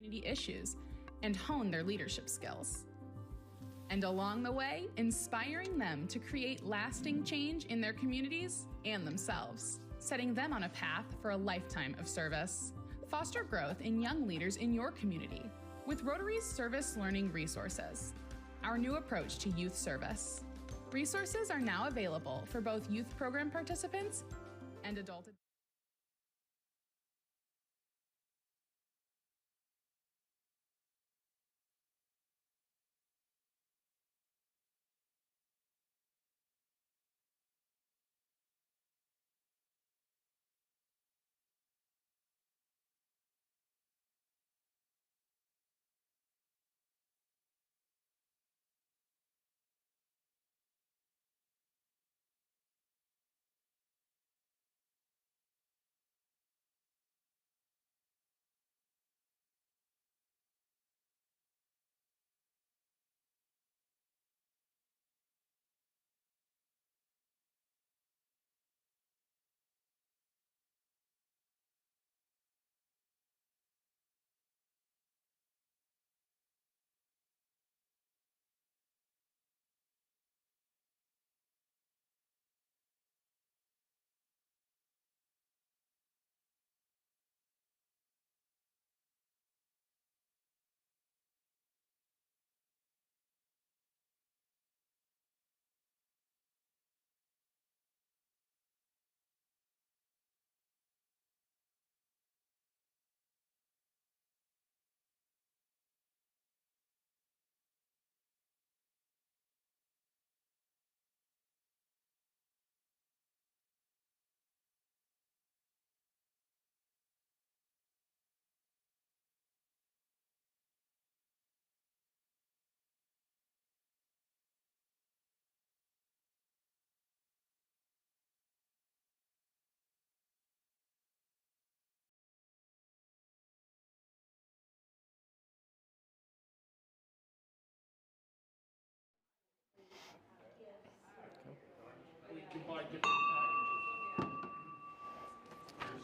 community issues and hone their leadership skills. And along the way, inspiring them to create lasting change in their communities and themselves, setting them on a path for a lifetime of service. Foster growth in young leaders in your community with Rotary's Service Learning Resources, our new approach to youth service. Resources are now available for both youth program participants and adult.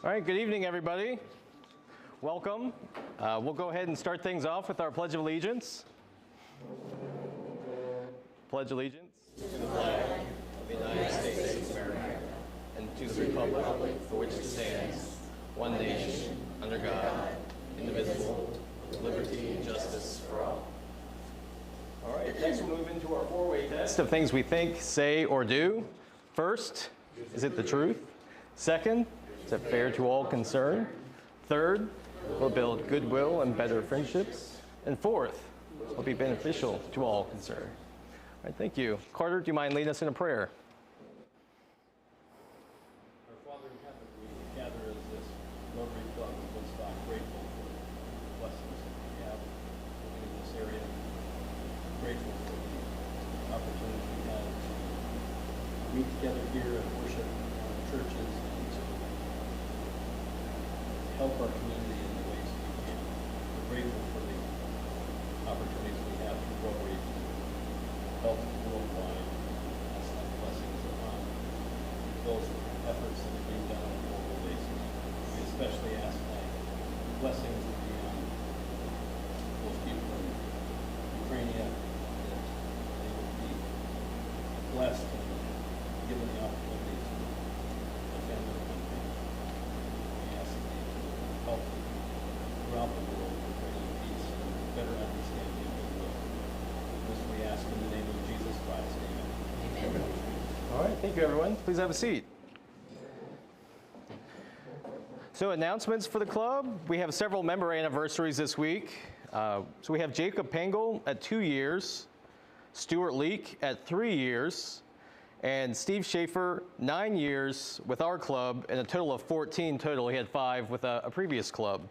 All right, good evening, everybody. Welcome. We'll go ahead and start things off with our Pledge of Allegiance. Pledge allegiance to the flag of the United States of America and to the republic for which it stands, one nation, under God, indivisible, with liberty and justice for all. All right, next we'll move into our four-way test of things we think, say, or do. First, is it the truth? Second, is it fair to all concerned? Third, will build goodwill and better friendships. And fourth, will be beneficial to all concerned. All right, thank you. Carter, do you mind leading us in a prayer? Our Father in heaven, we gather as this Rotary Club in Woodstock, grateful for the blessings that we have living in this area, grateful for the opportunity we have to meet together here and worship churches and to help our community in the ways that we can. We're grateful for the opportunities we have through Rotary to help worldwide. Ask that blessings upon those efforts that are being done on a global basis. We especially ask that blessings would be on those people in Ukraine, that they would be blessed and given the opportunity to defend their country. We ask that they help throughout the world to bring peace and better understanding of goodwill. This we ask in the name of Jesus Christ. Amen. Amen. All right, thank you, everyone. Please have a seat. So announcements for the club. We have several member anniversaries this week. So we have Jacob Pengel at 2 years, Stuart Leak at 3 years, and Steve Schaefer, 9 years with our club, and a total of 14 total. He had 5 with a previous club.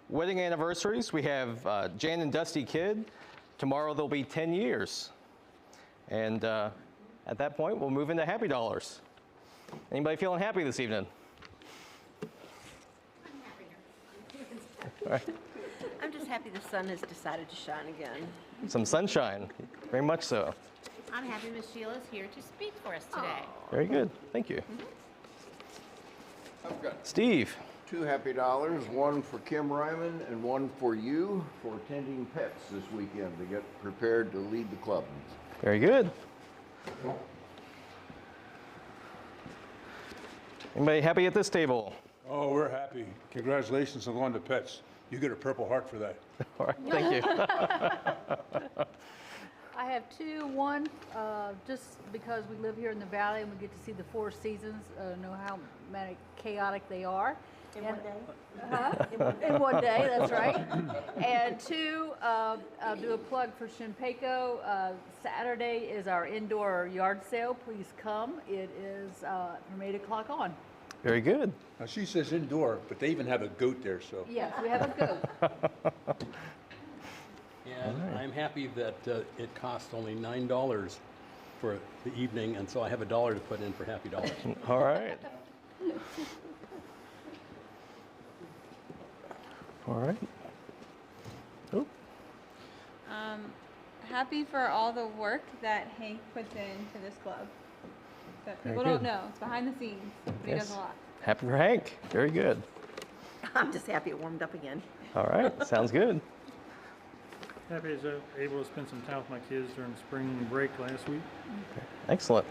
Wedding anniversaries, we have Jan and Dusty Kidd. Tomorrow they'll be 10 years. And at that point, we'll move into Happy Dollars. Anybody feeling happy this evening? All right. I'm just happy the sun has decided to shine again. Some sunshine, very much so. I'm happy Miss Sheila's here to speak for us today. Very good, thank you. Steve. 2 happy dollars, one for Kim Ryman and one for you for attending pets this weekend to get prepared to lead the club. Very good. Anybody happy at this table? Oh, we're happy. Congratulations on going to Pets. You get a Purple Heart for that. All right, thank you. I have two. One, just because we live here in the valley and we get to see the 4 seasons, know how chaotic they are. In one day? In one day, that's right. And 2, I'll do a plug for Shinpeiko. Saturday is our indoor yard sale. Please come. It is from 8 o'clock on. Very good. Now, she says indoor, but they even have a goat there, so. Yes, we have a goat. And I'm happy that it costs only $9 for the evening, and so I have $1 to put in for Happy Dollars. All right. All right. Oh, Happy for all the work that Hank puts into this club that Very people don't good. know. It's behind the scenes, but he does a lot. Happy for Hank. Very good. I'm just happy it warmed up again. All right, sounds good. Happy as able to spend some time with my kids during spring break last week. Excellent.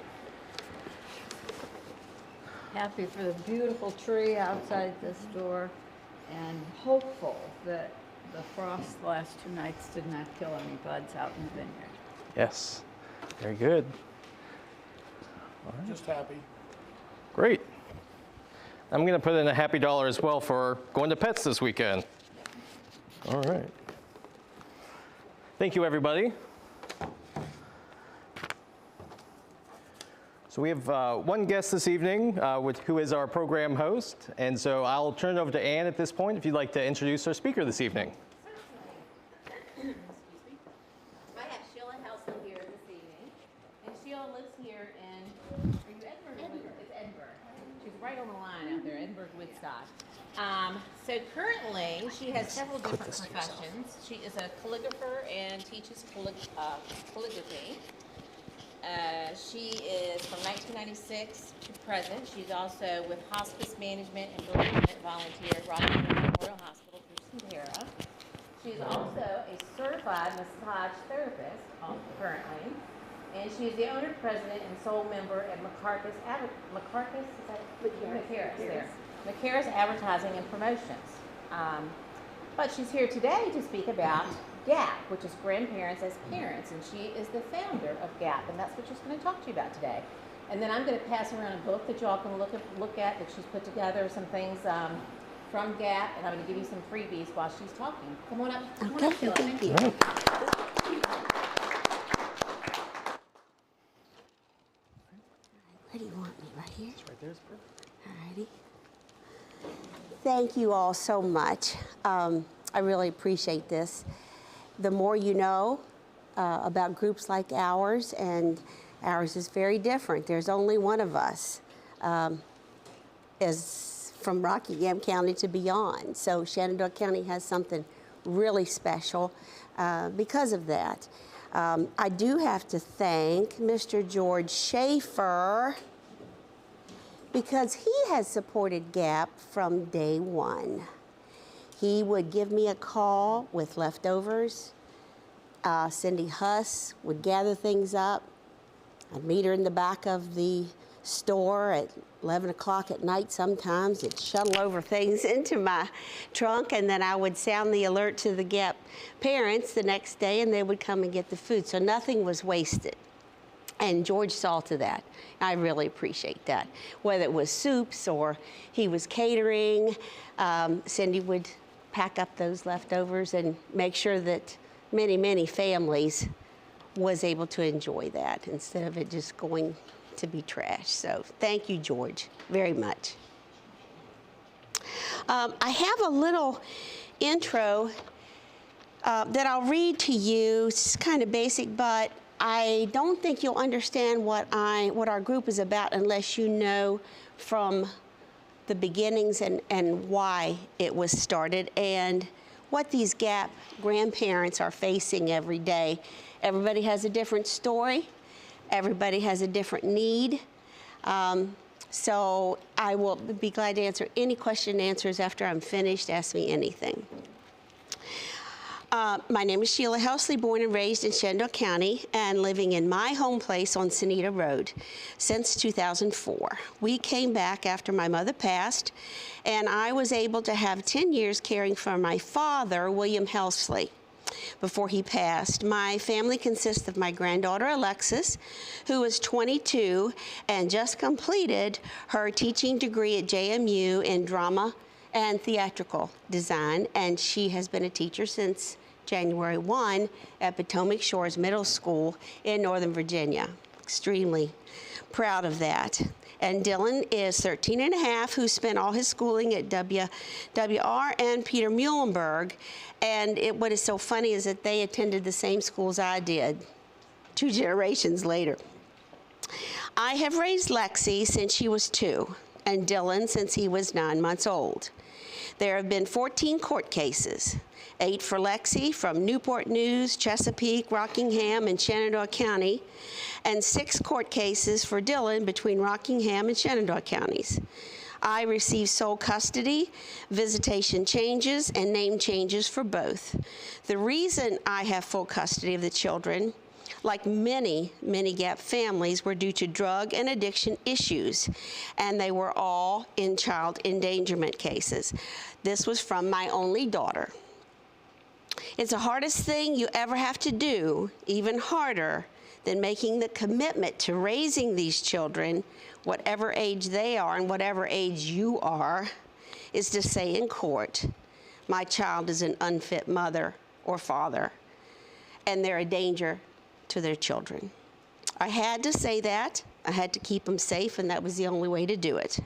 Happy for the beautiful tree outside this door and hopeful that the frost the last 2 nights did not kill any buds out in the vineyard. Yes, very good. All right. Just happy. Great. I'm going to put in a happy dollar as well for going to Pets this weekend. All right. Thank you, everybody. So we have one guest this evening who is our program host. And so I'll turn it over to Ann at this point if you'd like to introduce our speaker this evening. Excuse me. I have Sheila Helsley here this evening, and Sheila lives here in, are you Edinburgh? It's Edinburgh. She's right on the line out there, Edinburgh, Woodstock. So currently, she has several different professions. She is a calligrapher and teaches calligraphy. She is from 1996 to present. She's also with Hospice Management and Bereavement Volunteer at Rotary Memorial Hospital through Sierra. She's also a certified massage therapist currently, and she's the owner, president, and sole member at McCarthy's Advertising and Promotions. But she's here today to speak about GAP, which is Grandparents as Parents, and she is the founder of GAP, and that's what she's going to talk to you about today. And then I'm going to pass around a book that y'all can look at that she's put together, some things from GAP, and I'm going to give you some freebies while she's talking. Come on up. Come on up, Sheila. Thank you. Where do you want me? Right here? Right there's perfect. All righty. Thank you all so much. I really appreciate this. The more you know about groups like ours, and ours is very different. There's only one of us, as from Rockingham County to beyond. So Shenandoah County has something really special because of that. I do have to thank Mr. George Schaefer, because he has supported GAP from day one. He would give me a call with leftovers. Cindy Huss would gather things up. I'd meet her in the back of the store at 11 o'clock at night sometimes. It'd shuttle over things into my trunk, and then I would sound the alert to the GAP parents the next day, and they would come and get the food. So nothing was wasted. And George saw to that. I really appreciate that. Whether it was soups or he was catering, Cindy would pack up those leftovers and make sure that many, many families was able to enjoy that instead of it just going to be trash. So thank you, George, very much. I have a little intro that I'll read to you. It's kind of basic, but I don't think you'll understand what our group is about unless you know from the beginnings and why it was started and what these GAP grandparents are facing every day. Everybody has a different story. Everybody has a different need. So I will be glad to answer any question and answers after I'm finished. Ask me anything. My name is Sheila Helsley, born and raised in Shenandoah County and living in my home place on Sonita Road since 2004. We came back after my mother passed, and I was able to have 10 years caring for my father, William Helsley, before he passed. My family consists of my granddaughter, Alexis, who is 22 and just completed her teaching degree at JMU in drama and theatrical design, and she has been a teacher since January 1 at Potomac Shores Middle School in Northern Virginia. Extremely proud of that. And Dylan is 13 and a half, who spent all his schooling at WR and Peter Muhlenberg. And what is so funny is that they attended the same schools I did 2 generations later. I have raised Lexi since she was 2 and Dylan since he was 9 months old. There have been 14 court cases, 8 for Lexi from Newport News, Chesapeake, Rockingham, and Shenandoah County, and 6 court cases for Dylan between Rockingham and Shenandoah counties. I received sole custody, visitation changes, and name changes for both. The reason I have full custody of the children, like many Gap families, were due to drug and addiction issues, and they were all in child endangerment cases. This was from my only daughter. It's the hardest thing you ever have to do, even harder than making the commitment to raising these children, whatever age they are and whatever age you are, is to say in court, my child is an unfit mother or father, and they're a danger to their children. I had to say that. I had to keep them safe, and that was the only way to do it.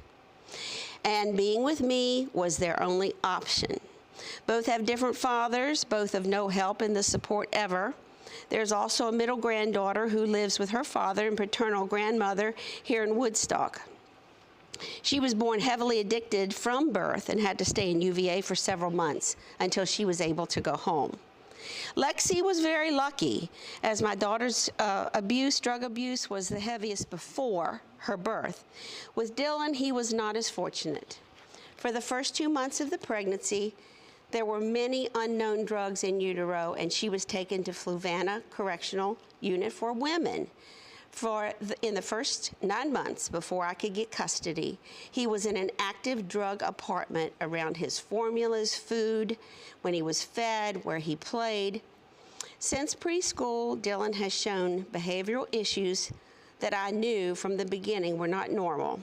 And being with me was their only option. Both have different fathers, both of no help in the support ever. There's also a middle granddaughter who lives with her father and paternal grandmother here in Woodstock. She was born heavily addicted from birth and had to stay in UVA for several months until she was able to go home. Lexi was very lucky, as my daughter's drug abuse was the heaviest before her birth. With Dylan, he was not as fortunate. For the first 2 months of the pregnancy, there were many unknown drugs in utero, and she was taken to Fluvanna Correctional Unit for Women. In the first 9 months before I could get custody, he was in an active drug apartment around his formulas, food, when he was fed, where he played. Since preschool, Dylan has shown behavioral issues that I knew from the beginning were not normal.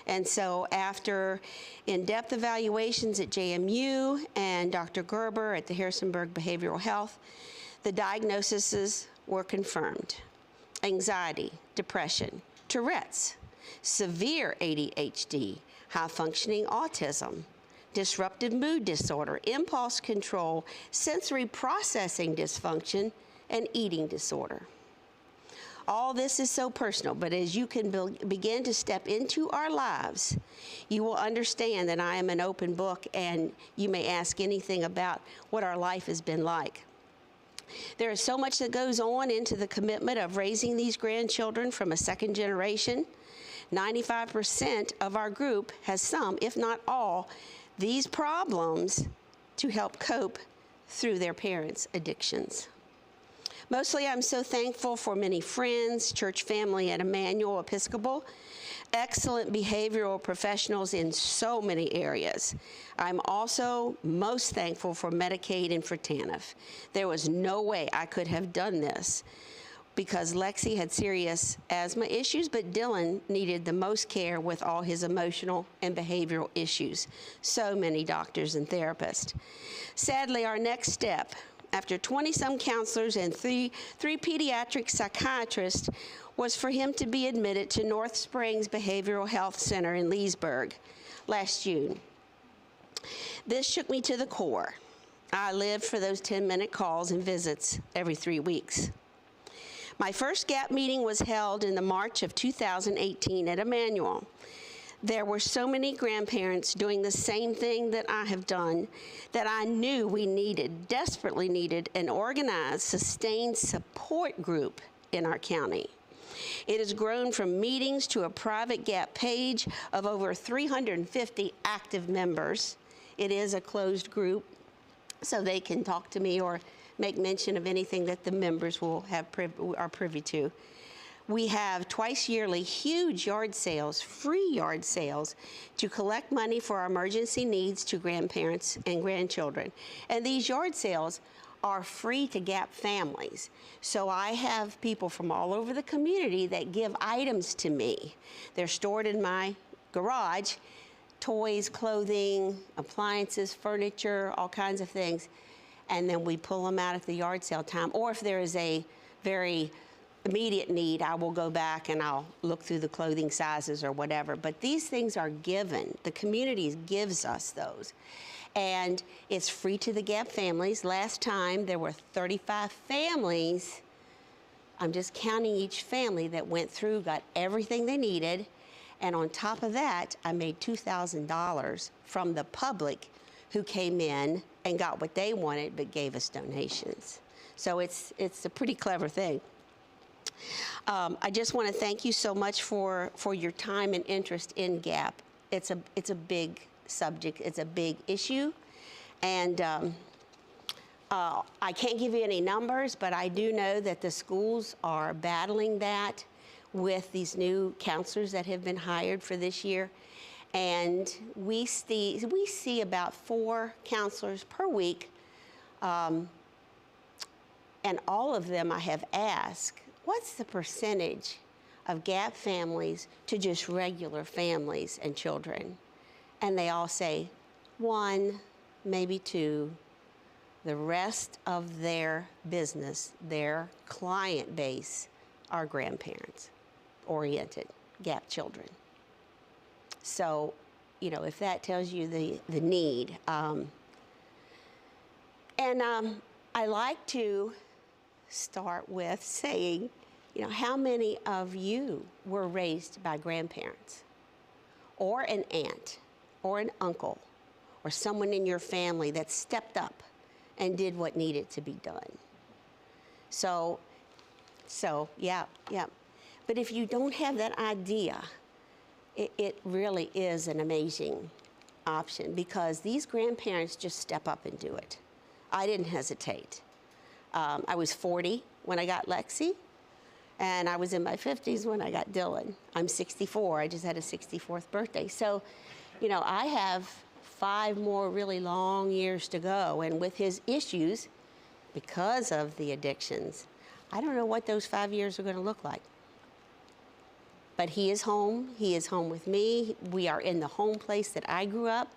And so after in-depth evaluations at JMU and Dr. Gerber at the Harrisonburg Behavioral Health, the diagnoses were confirmed. Anxiety, depression, Tourette's, severe ADHD, high-functioning autism, disruptive mood disorder, impulse control, sensory processing dysfunction, and eating disorder. All this is so personal, but as you can begin to step into our lives, you will understand that I am an open book, and you may ask anything about what our life has been like. There is so much that goes on into the commitment of raising these grandchildren from a second generation. 95% of our group has some, if not all, these problems to help cope through their parents' addictions. Mostly, I'm so thankful for many friends, church family at Emmanuel Episcopal, excellent behavioral professionals in so many areas. I'm also most thankful for Medicaid and for TANF. There was no way I could have done this because Lexi had serious asthma issues, but Dylan needed the most care with all his emotional and behavioral issues. So many doctors and therapists. Sadly, our next step, after 20-some counselors and three pediatric psychiatrists, was for him to be admitted to North Springs Behavioral Health Center in Leesburg last June. This shook me to the core. I lived for those 10-minute calls and visits every 3 weeks. My first GAP meeting was held in the March of 2018 at Emmanuel. There were so many grandparents doing the same thing that I have done that I knew we desperately needed, an organized, sustained support group in our county. It has grown from meetings to a private GAP page of over 350 active members. It is a closed group, so they can talk to me or make mention of anything that the members will have are privy to. We have twice yearly huge yard sales, free yard sales, to collect money for our emergency needs to grandparents and grandchildren. And these yard sales are free to GAP families. So I have people from all over the community that give items to me. They're stored in my garage, toys, clothing, appliances, furniture, all kinds of things. And then we pull them out at the yard sale time. Or if there is a very immediate need, I will go back and I'll look through the clothing sizes or whatever. But these things are given. The community gives us those. And it's free to the GAP families. Last time there were 35 families. I'm just counting each family that went through, got everything they needed. And on top of that, I made $2,000 from the public who came in and got what they wanted but gave us donations. So it's a pretty clever thing. I just want to thank you so much for your time and interest in GAP. It's a big subject. It's a big issue. And I can't give you any numbers, but I do know that the schools are battling that with these new counselors that have been hired for this year. And we see about 4 counselors per week. And all of them I have asked, what's the percentage of GAP families to just regular families and children? And they all say 1, maybe 2. The rest of their business, their client base, are grandparents-oriented GAP children. So, you know, if that tells you the need. I like to start with saying, you know, how many of you were raised by grandparents or an aunt or an uncle or someone in your family that stepped up and did what needed to be done? So yeah. But if you don't have that idea, it really is an amazing option, because these grandparents just step up and do it. I didn't hesitate. I was 40 when I got Lexi, and I was in my 50s when I got Dylan. I'm 64. I just had a 64th birthday. So, you know, I have 5 more really long years to go. And with his issues, because of the addictions, I don't know what those 5 years are going to look like. But he is home. He is home with me. We are in the home place that I grew up.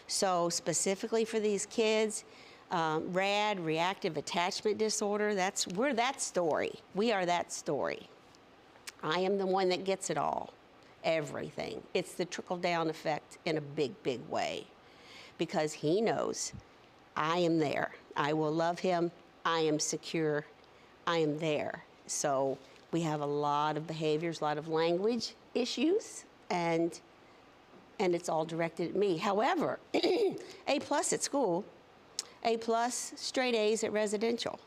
So specifically for these kids, RAD, reactive attachment disorder, we're that story. We are that story. I am the one that gets it all, everything. It's the trickle-down effect in a big, big way, because he knows I am there. I will love him. I am secure. I am there. So we have a lot of behaviors, a lot of language issues, and it's all directed at me. However, A+ at school, A+, straight A's at residential.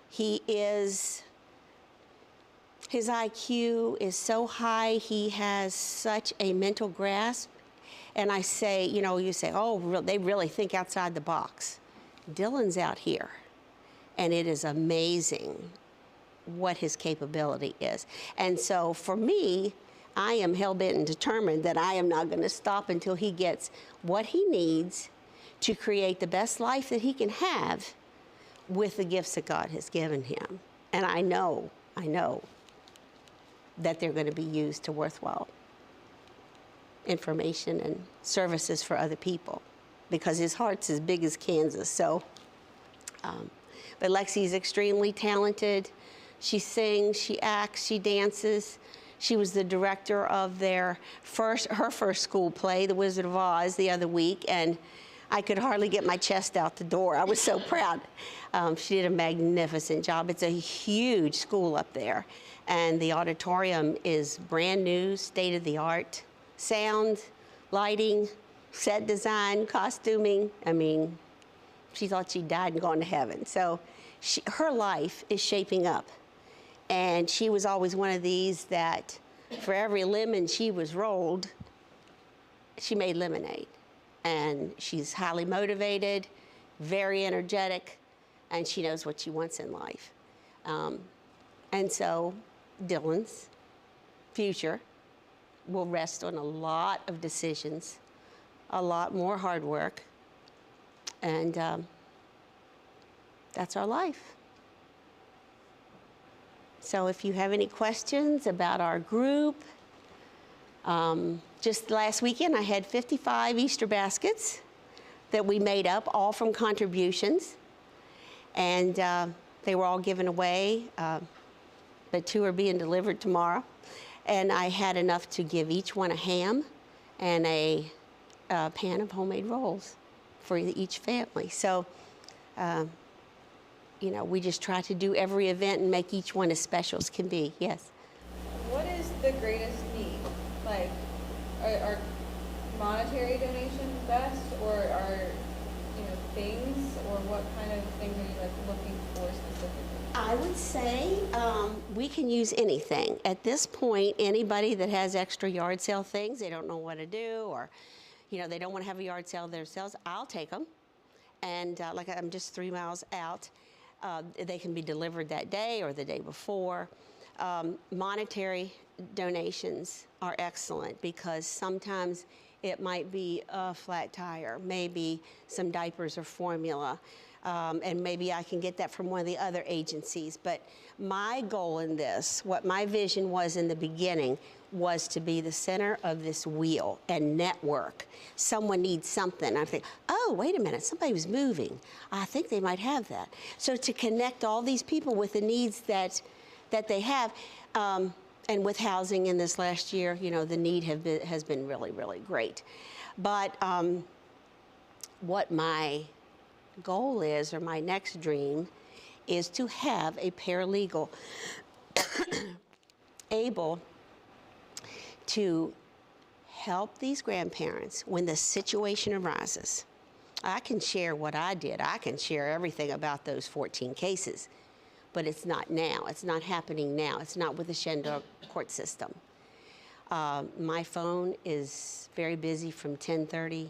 His IQ is so high, he has such a mental grasp. And I say, you know, you say, oh, they really think outside the box. Dylan's out here, and it is amazing what his capability is. And so for me, I am hell-bent and determined that I am not going to stop until he gets what he needs to create the best life that he can have with the gifts that God has given him. And I know that they're going to be used to worthwhile information and services for other people, because his heart's as big as Kansas. So, but Lexi's extremely talented. She sings, she acts, she dances. She was the director of her first school play, The Wizard of Oz, the other week, and I could hardly get my chest out the door. I was so proud. She did a magnificent job. It's a huge school up there, and the auditorium is brand new, state-of-the-art. Sound, lighting, set design, costuming. I mean, she thought she died and gone to heaven. So her life is shaping up. And she was always one of these that for every lemon she was rolled, she made lemonade. And she's highly motivated, very energetic, and she knows what she wants in life. And so Dylan's future will rest on a lot of decisions, a lot more hard work, and that's our life. So if you have any questions about our group, just last weekend I had 55 Easter baskets that we made up, all from contributions, and they were all given away, but 2 are being delivered tomorrow. And I had enough to give each one a ham and a pan of homemade rolls for each family. So, you know, we just try to do every event and make each one as special as can be. Yes? What is the greatest need? Like, are monetary donations best, or are, you know, things, or what kind of things are you like looking for specifically? I would say we can use anything. At this point, anybody that has extra yard sale things, they don't know what to do, or, you know, they don't want to have a yard sale themselves, I'll take them. And like I'm just 3 miles out, they can be delivered that day or the day before. Monetary donations are excellent because sometimes it might be a flat tire, maybe some diapers or formula, and maybe I can get that from one of the other agencies. But my goal in this, what my vision was in the beginning, was to be the center of this wheel and network. Someone needs something. I think, oh, wait a minute, somebody was moving. I think they might have that. So to connect all these people with the needs that they have, and with housing in this last year, you know, the need has been really, really great. But what my goal is, or my next dream, is to have a paralegal able to help these grandparents when the situation arises. I can share what I did. I can share everything about those 14 cases, but it's not now. It's not happening now. It's not with the Shenandoah court system. My phone is very busy from 10:30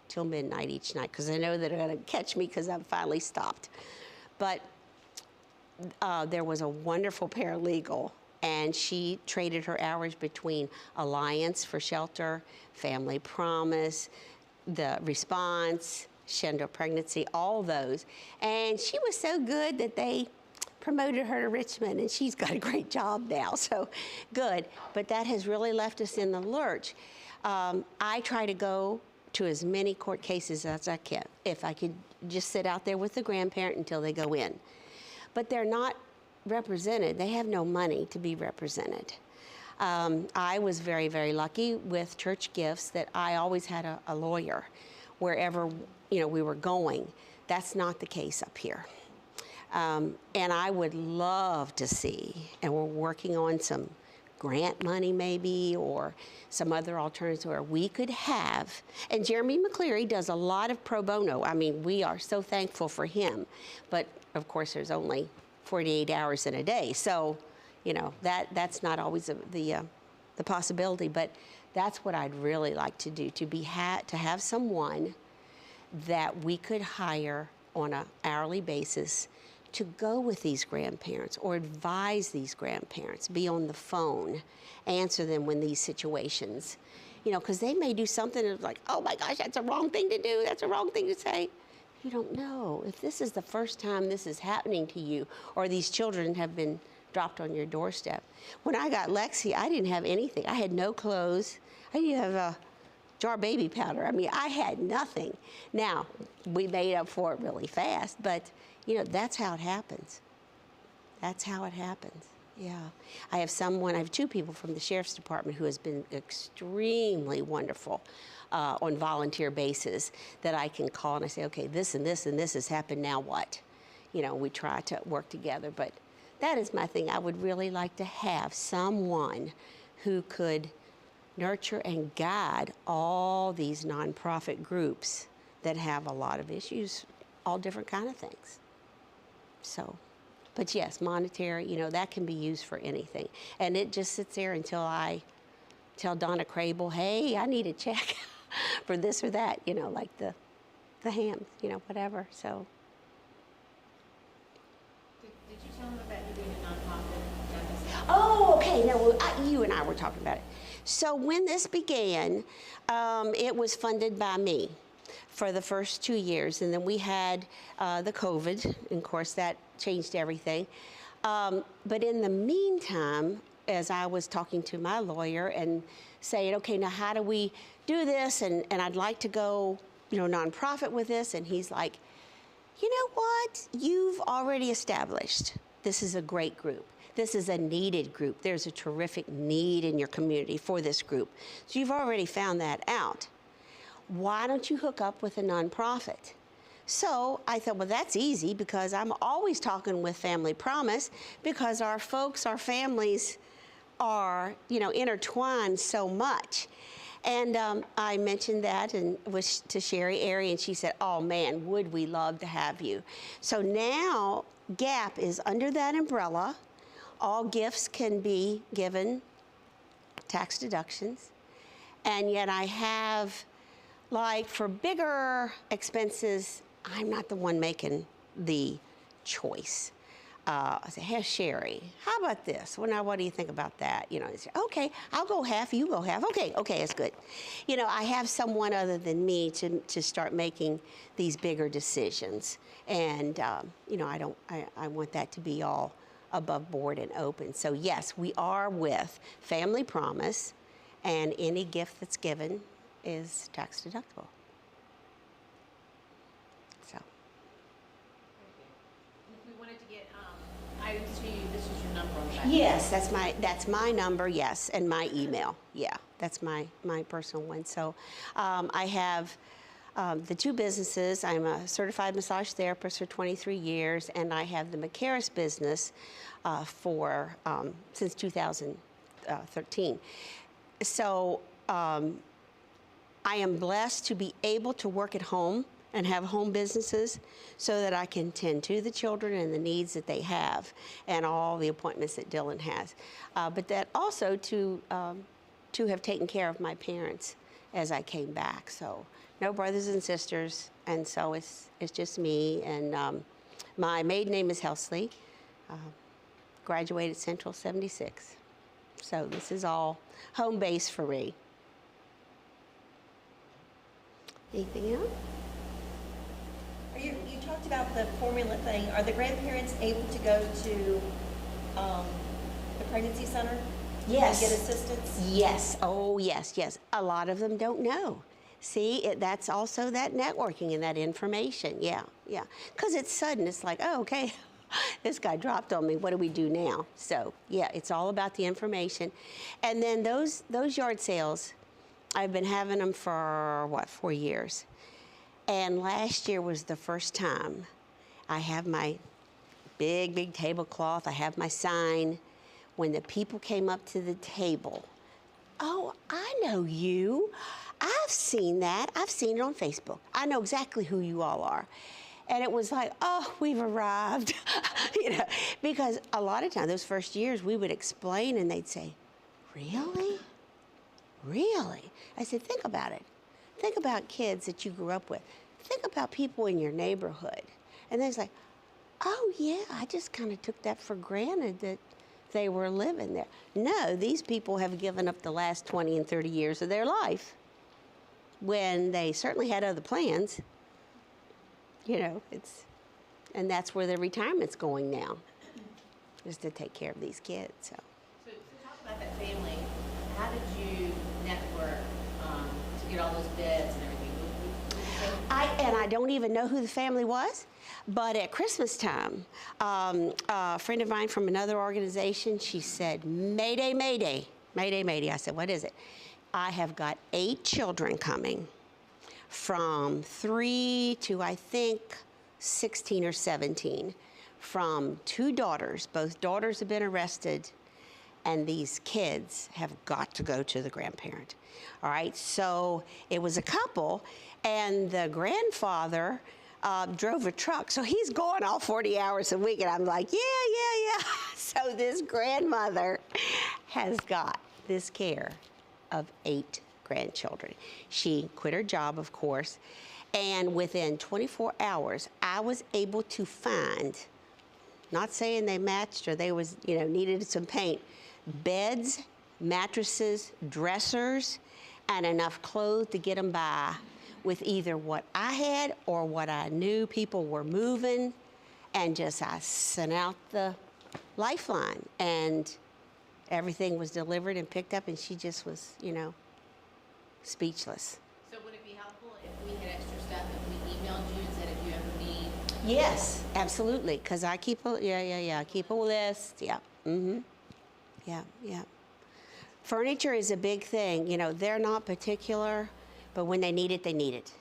till midnight each night because I know that they're going to catch me because I've finally stopped. But there was a wonderful paralegal, and she traded her hours between Alliance for Shelter, Family Promise, the Response, Shenandoah Pregnancy, all those. And she was so good that they promoted her to Richmond, and she's got a great job now, so good. But that has really left us in the lurch. I try to go to as many court cases as I can, if I could just sit out there with the grandparent until they go in. But they're not represented. They have no money to be represented. I was very, very lucky with church gifts that I always had a lawyer wherever, you know, we were going. That's not the case up here. And I would love to see, and we're working on some grant money maybe, or some other alternative where we could have, and Jeremy McCleary does a lot of pro bono. I mean, we are so thankful for him, but of course there's only 48 hours in a day. So, you know, that's not always the possibility, but that's what I'd really like to do, to have someone that we could hire on an hourly basis to go with these grandparents or advise these grandparents, be on the phone, answer them when these situations, you know, because they may do something that's like, oh my gosh, that's a wrong thing to do, that's a wrong thing to say. You don't know. If this is the first time this is happening to you, or these children have been dropped on your doorstep. When I got Lexi, I didn't have anything. I had no clothes. I didn't have a jar of baby powder. I mean, I had nothing. Now, we made up for it really fast, but you know, that's how it happens. That's how it happens. Yeah. I have 2 people from the Sheriff's Department who has been extremely wonderful on volunteer basis that I can call and I say, okay, this and this and this has happened, now what? You know, we try to work together, but that is my thing. I would really like to have someone who could nurture and guide all these nonprofit groups that have a lot of issues, all different kind of things. So But yes, monetary, you know, that can be used for anything. And it just sits there until I tell Donna Crable, hey, I need a check for this or that, you know, like the hams, you know, whatever. So. Did you tell them about you doing a nonprofit? Oh, okay. No, well, you and I were talking about it. So when this began, it was funded by me for the first 2 years, and then we had the COVID, and of course that changed everything. But in the meantime, as I was talking to my lawyer and saying, okay, now how do we do this? And I'd like to go, you know, nonprofit with this. And he's like, you know what? You've already established this is a great group. This is a needed group. There's a terrific need in your community for this group. So you've already found that out. Why don't you hook up with a nonprofit? So I thought, well, that's easy because I'm always talking with Family Promise because our folks, our families are, you know, intertwined so much. And I mentioned that and was to Sherry Airy, and she said, oh man, would we love to have you. So now GAP is under that umbrella. All gifts can be given tax deductions. And yet I have, like for bigger expenses, I'm not the one making the choice. I said, hey, Sherry, how about this? Well, now what do you think about that? You know, I said, okay, I'll go half, you go half. Okay, it's good. You know, I have someone other than me to start making these bigger decisions. And, you know, I want that to be all above board and open. So yes, we are with Family Promise, and any gift that's given is tax deductible. So. If we wanted to get items to you, this is your number on the back. Yes, that's my number, yes, and my email. Yeah, that's my personal one. So I have the two businesses. I'm a certified massage therapist for 23 years, and I have the McCarris business since 2013. So I am blessed to be able to work at home and have home businesses so that I can tend to the children and the needs that they have and all the appointments that Dylan has. But that also to have taken care of my parents as I came back. So no brothers and sisters, and so it's just me. And my maiden name is Helsley. Graduated Central 76. So this is all home base for me. Anything else? You talked about the formula thing. Are the grandparents able to go to the pregnancy center? Yes. And get assistance? Yes. Oh, yes, yes. A lot of them don't know. See, that's also that networking and that information. Yeah, yeah. Because it's sudden. It's like, oh, okay, this guy dropped on me. What do we do now? So, yeah, it's all about the information. And then those yard sales, I've been having them for, 4 years. And last year was the first time. I have my big tablecloth. I have my sign. When the people came up to the table, oh, I know you. I've seen that. I've seen it on Facebook. I know exactly who you all are. And it was like, oh, we've arrived. You know, because a lot of times, those first years, we would explain and they'd say, really? Really? I said, think about it. Think about kids that you grew up with. Think about people in your neighborhood. And then it's like, oh yeah, I just kind of took that for granted that they were living there. No, these people have given up the last 20 and 30 years of their life when they certainly had other plans. You know, and that's where their retirement's going now, is to take care of these kids, so. So talk about that family. How did you network to get all those beds and everything? I don't even know who the family was, but at Christmas time, a friend of mine from another organization, she said, Mayday, Mayday, Mayday, Mayday. I said, what is it? I have got 8 children coming from 3 to, I think, 16 or 17, from 2 daughters. Both daughters have been arrested, and these kids have got to go to the grandparent. All right, so it was a couple, and the grandfather drove a truck. So he's going all 40 hours a week, and I'm like, yeah. So this grandmother has got this care of 8 grandchildren. She quit her job, of course, and within 24 hours, I was able to find, not saying they matched or they was, needed some paint, beds, mattresses, dressers, and enough clothes to get them by with either what I had or what I knew people were moving, and I sent out the lifeline, and everything was delivered and picked up, and she just was, speechless. So would it be helpful if we had extra stuff, if we emailed you and said if you ever need? Yes, absolutely, because I keep a, keep a list, yeah, yeah. Furniture is a big thing, they're not particular, but when they need it, they need it,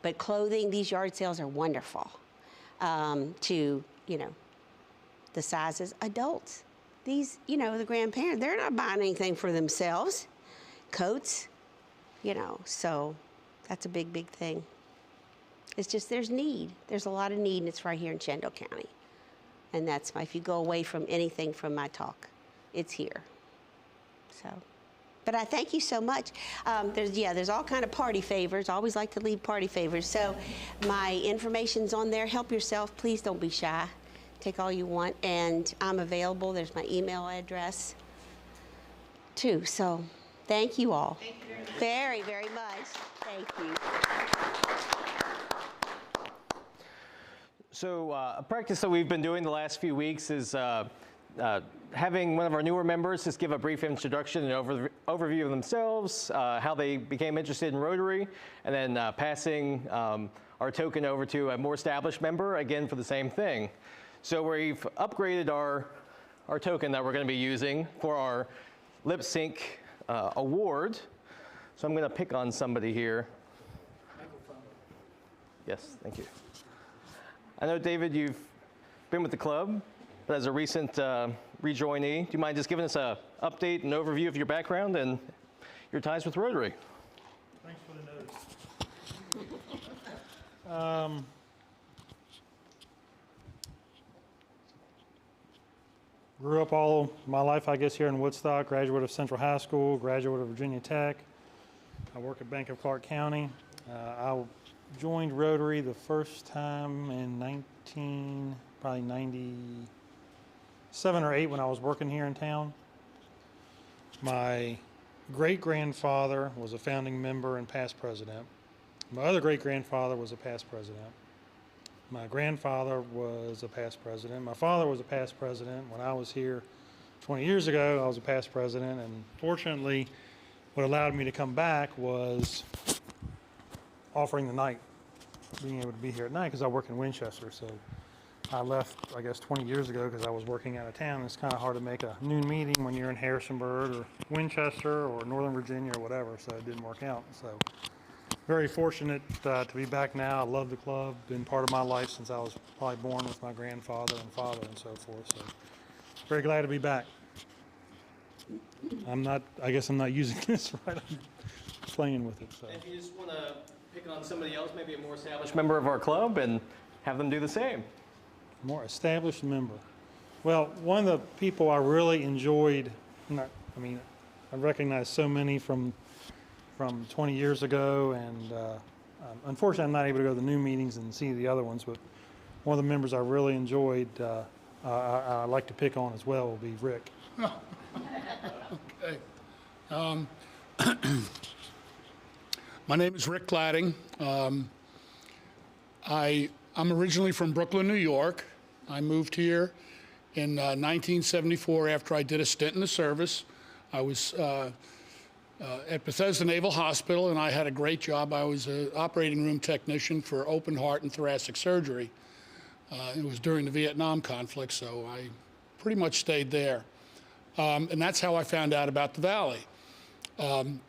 But clothing, these yard sales are wonderful to, the sizes. Adults, these, the grandparents, they're not buying anything for themselves. Coats, so that's a big, big thing. It's just there's need. There's a lot of need, and it's right here in Shenandoah County. And that's if you go away from anything from my talk, it's here. So, but I thank you so much. There's all kind of party favors. I always like to leave party favors. So my information's on there. Help yourself. Please don't be shy. Take all you want, and I'm available. There's my email address too. So thank you all. Thank you very, very much. Thank you. So a practice that we've been doing the last few weeks is having one of our newer members just give a brief introduction and overview of themselves, how they became interested in Rotary, and then passing our token over to a more established member, again for the same thing. So we've upgraded our token that we're going to be using for our lip sync award. So I'm going to pick on somebody here. Yes, thank you. I know, David, you've been with the club, but as a recent rejoinee, do you mind just giving us an update and overview of your background and your ties with Rotary? Thanks for the notes. Grew up all my life, I guess, here in Woodstock. Graduate of Central High School, graduate of Virginia Tech. I work at Bank of Clark County. I joined Rotary the first time in 97 or 8 when I was working here in town. My great-grandfather was a founding member and past president. My other great-grandfather was a past president. My grandfather was a past president. My father was a past president. When I was here 20 years ago, I was a past president, and fortunately, what allowed me to come back was offering the night, being able to be here at night, because I work in Winchester. So I left, I guess, 20 years ago because I was working out of town. It's kind of hard to make a noon meeting when you're in Harrisonburg or Winchester or Northern Virginia or whatever, so it didn't work out. So very fortunate to be back now. I love the club. Been part of my life since I was probably born with my grandfather and father and so forth. So very glad to be back. I guess I'm not using this right. I'm playing with it. So. If you just want to pick on somebody else, maybe a more established member of our club, and have them do the same. More established member. Well, one of the people I really enjoyed, I recognize so many from 20 years ago, and unfortunately I'm not able to go to the new meetings and see the other ones, but one of the members I really enjoyed, I like to pick on as well, will be Rick. Okay. My name is Rick Cladding. I'm originally from Brooklyn, New York. I moved here in 1974 after I did a stint in the service. I was at Bethesda Naval Hospital, and I had a great job. I was an operating room technician for open heart and thoracic surgery. It was during the Vietnam conflict, so I pretty much stayed there. And that's how I found out about the Valley. And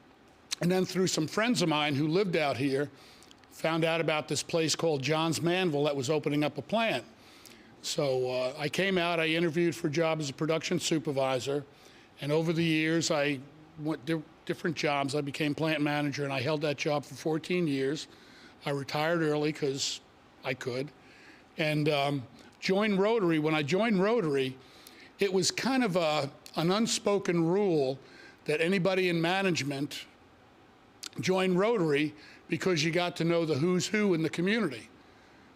then through some friends of mine who lived out here, found out about this place called John's Manville that was opening up a plant. So I came out, I interviewed for a job as a production supervisor, and over the years I went different jobs. I became plant manager, and I held that job for 14 years. I retired early because I could, and joined Rotary. When I joined Rotary, it was kind of an unspoken rule that anybody in management joined Rotary because you got to know the who's who in the community.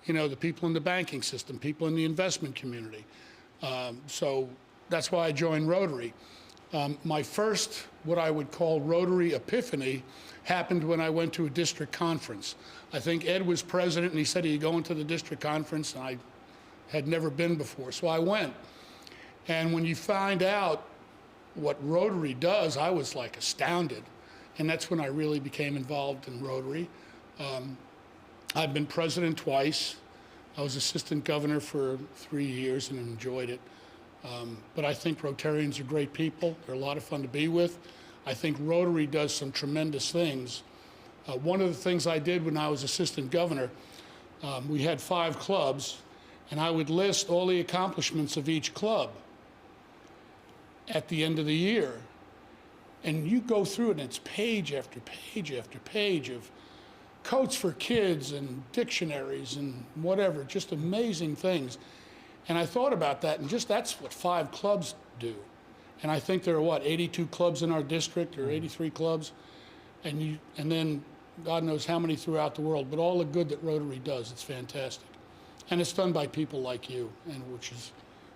You know, the people in the banking system, people in the investment community. So that's why I joined Rotary. My first, what I would call Rotary Epiphany, happened when I went to a district conference. I think Ed was president, and he said he'd go into the district conference, and I had never been before, so I went. And when you find out what Rotary does, I was like astounded. And that's when I really became involved in Rotary. I've been president twice. I was assistant governor for 3 years and enjoyed it. But I think Rotarians are great people. They're a lot of fun to be with. I think Rotary does some tremendous things. One of the things I did when I was assistant governor, we had 5 clubs, and I would list all the accomplishments of each club at the end of the year. And you go through it, and it's page after page after page of coats for kids and dictionaries and whatever, just amazing things. And I thought about that, and just that's what 5 clubs do. And I think there are, what, 82 clubs in our district, or 83 clubs? And then God knows how many throughout the world, but all the good that Rotary does, it's fantastic. And it's done by people like you, and which has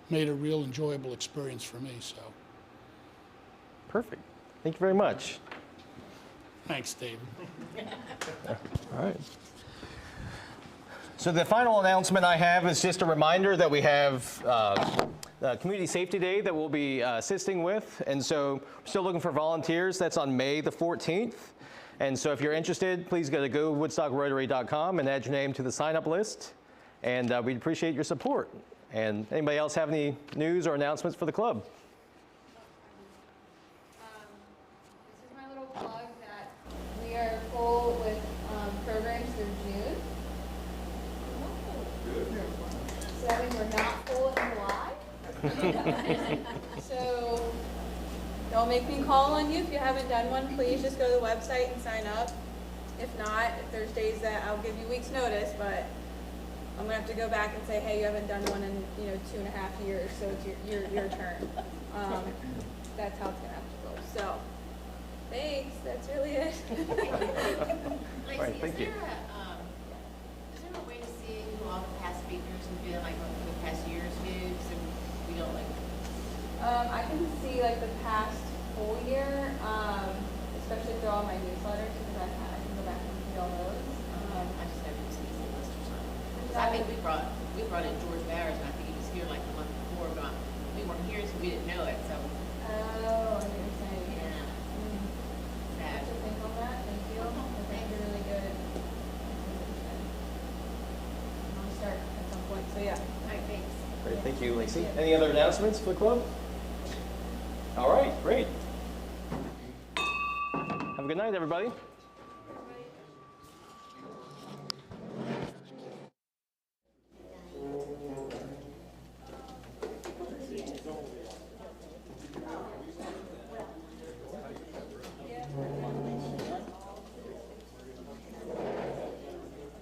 made a real enjoyable experience for me, so. Perfect. Thank you very much. Thanks, David. All right. So the final announcement I have is just a reminder that we have Community Safety Day that we'll be assisting with. And so we're still looking for volunteers. That's on May the 14th. And so if you're interested, please go to woodstockrotary.com and add your name to the sign-up list. And we'd appreciate your support. And anybody else have any news or announcements for the club? This is my little plug that we are full with programs through June. So that means we're not full in July. So don't make me call on you if you haven't done one. Please just go to the website and sign up. If not, if there's days that I'll give you weeks notice, but I'm gonna have to go back and say, hey, you haven't done one in 2.5 years, so it's your turn. That's how it's gonna have to go. So, thanks. That's really it. Lacey, Right, thank you. Is there a way to see who all the past speakers have been, like the past year's views, so we don't like? I can see like the past full year, especially through all my newsletters, because I can go back and see all those. I just never seen the list or something. I think we brought in George Bowers, and I think he was here like the month before, but we weren't here, so we didn't know it. So. Oh, I know what you're saying. Yeah. Sad. To think on that. Thank you. I think you're really good. I'll start at some point. So yeah. All right, thanks. Great, thank you, Lacey. Any other announcements for the club? All right, great. Have a good night, everybody.